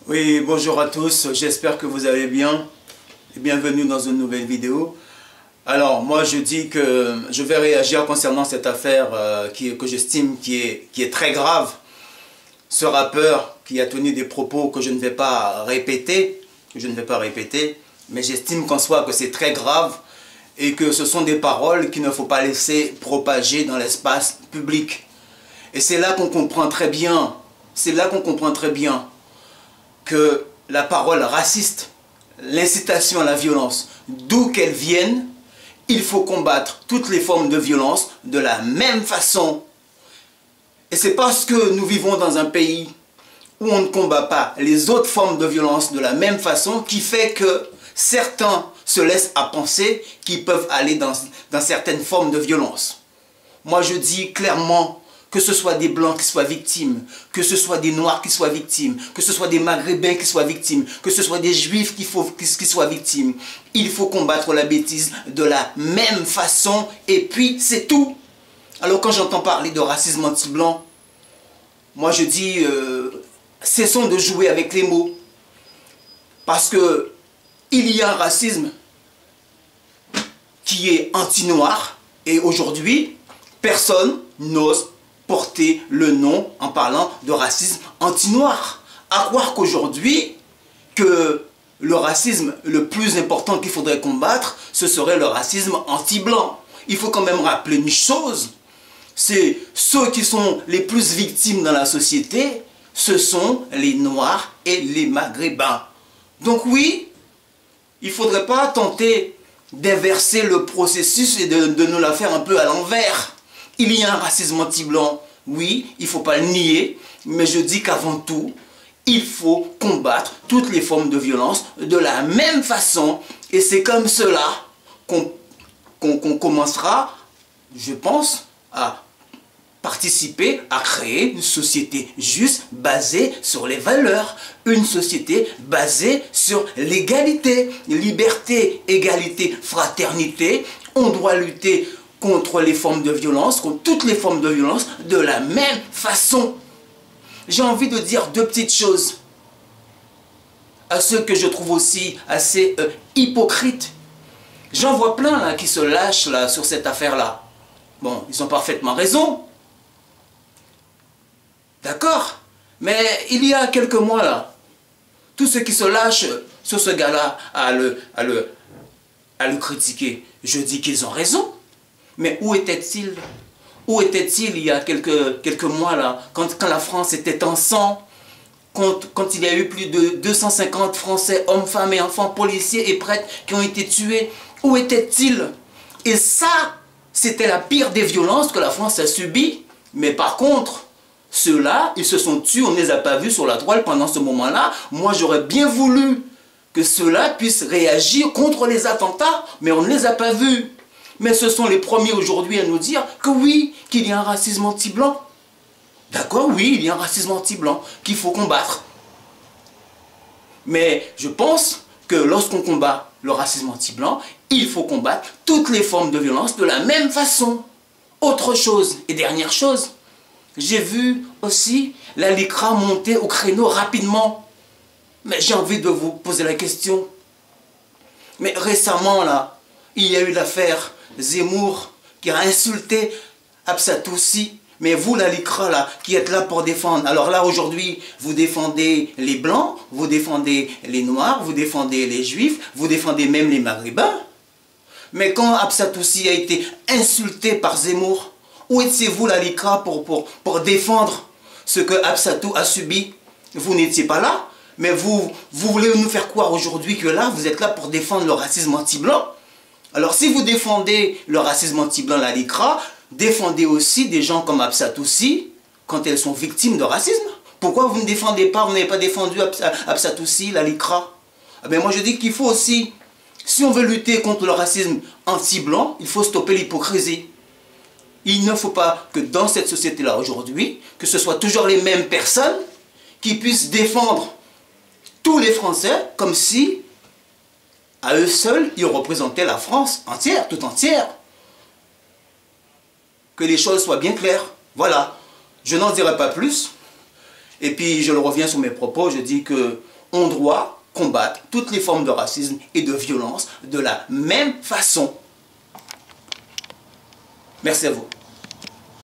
Oui, bonjour à tous, j'espère que vous allez bien et bienvenue dans une nouvelle vidéo. Alors, moi je dis que je vais réagir concernant cette affaire que j'estime qui est très grave. Ce rappeur qui a tenu des propos que je ne vais pas répéter, mais j'estime qu'en soi que c'est très grave et que ce sont des paroles qu'il ne faut pas laisser propager dans l'espace public. Et c'est là qu'on comprend très bien, que la parole raciste, l'incitation à la violence, d'où qu'elle vienne, il faut combattre toutes les formes de violence de la même façon. Et c'est parce que nous vivons dans un pays où on ne combat pas les autres formes de violence de la même façon qui fait que certains se laissent à penser qu'ils peuvent aller dans certaines formes de violence. Moi je dis clairement, que ce soit des Blancs qui soient victimes, que ce soit des Noirs qui soient victimes, que ce soit des Maghrébins qui soient victimes, que ce soit des Juifs qui soient victimes. Il faut combattre la bêtise de la même façon et puis c'est tout. Alors quand j'entends parler de racisme anti-blanc, moi je dis cessons de jouer avec les mots. Parce que il y a un racisme qui est anti-noir et aujourd'hui personne n'ose porter le nom en parlant de racisme anti-noir. À croire qu'aujourd'hui, que le racisme le plus important qu'il faudrait combattre, ce serait le racisme anti-blanc. Il faut quand même rappeler une chose, c'est ceux qui sont les plus victimes dans la société, ce sont les Noirs et les Maghrébins. Donc oui, il ne faudrait pas tenter d'inverser le processus et de nous la faire un peu à l'envers. Il y a un racisme anti-blanc, oui, il ne faut pas le nier, mais je dis qu'avant tout, il faut combattre toutes les formes de violence de la même façon. Et c'est comme cela qu'on commencera, je pense, à participer à créer une société juste basée sur les valeurs, une société basée sur l'égalité, liberté, égalité, fraternité. On doit lutter contre les formes de violence, contre toutes les formes de violence, de la même façon. J'ai envie de dire deux petites choses à ceux que je trouve aussi assez hypocrites. J'en vois plein là, qui se lâchent là, sur cette affaire-là. Bon, ils ont parfaitement raison. D'accord? Mais il y a quelques mois là, tous ceux qui se lâchent sur ce gars-là à le critiquer, je dis qu'ils ont raison. Mais où était-il? Où était-il il y a quelques mois là, quand la France était en sang, quand il y a eu plus de 250 Français, hommes, femmes et enfants, policiers et prêtres qui ont été tués? Où était-il? Et ça, c'était la pire des violences que la France a subies. Mais par contre, ceux-là, ils se sont tués, on ne les a pas vus sur la toile pendant ce moment-là. Moi, j'aurais bien voulu que ceux-là puissent réagir contre les attentats, mais on ne les a pas vus. Mais ce sont les premiers aujourd'hui à nous dire que oui, qu'il y a un racisme anti-blanc. D'accord, oui, il y a un racisme anti-blanc qu'il faut combattre. Mais je pense que lorsqu'on combat le racisme anti-blanc, il faut combattre toutes les formes de violence de la même façon. Autre chose, et dernière chose, j'ai vu aussi la LICRA monter au créneau rapidement. Mais j'ai envie de vous poser la question. Mais récemment, là, il y a eu l'affaire Zemmour qui a insulté Absatoussi. Mais vous, la LICRA, là, qui êtes là pour défendre. Alors là, aujourd'hui, vous défendez les Blancs, vous défendez les Noirs, vous défendez les Juifs, vous défendez même les Maghrébins. Mais quand Absatoussi a été insulté par Zemmour, où étiez-vous, la LICRA, pour défendre ce que Absatou a subi? Vous n'étiez pas là. Mais vous voulez nous faire croire aujourd'hui que là, vous êtes là pour défendre le racisme anti-blanc. Alors si vous défendez le racisme anti-blanc, la LICRA, défendez aussi des gens comme Absatoussi quand elles sont victimes de racisme. Pourquoi vous ne défendez pas, vous n'avez pas défendu Absatoussi, la LICRA? Ben moi je dis qu'il faut aussi, si on veut lutter contre le racisme anti-blanc, il faut stopper l'hypocrisie. Il ne faut pas que dans cette société-là aujourd'hui, que ce soit toujours les mêmes personnes qui puissent défendre tous les Français comme si, à eux seuls, ils représentaient la France entière, tout entière. Que les choses soient bien claires. Voilà. Je n'en dirai pas plus. Et puis, je reviens sur mes propos. Je dis que on doit combattre toutes les formes de racisme et de violence de la même façon. Merci à vous.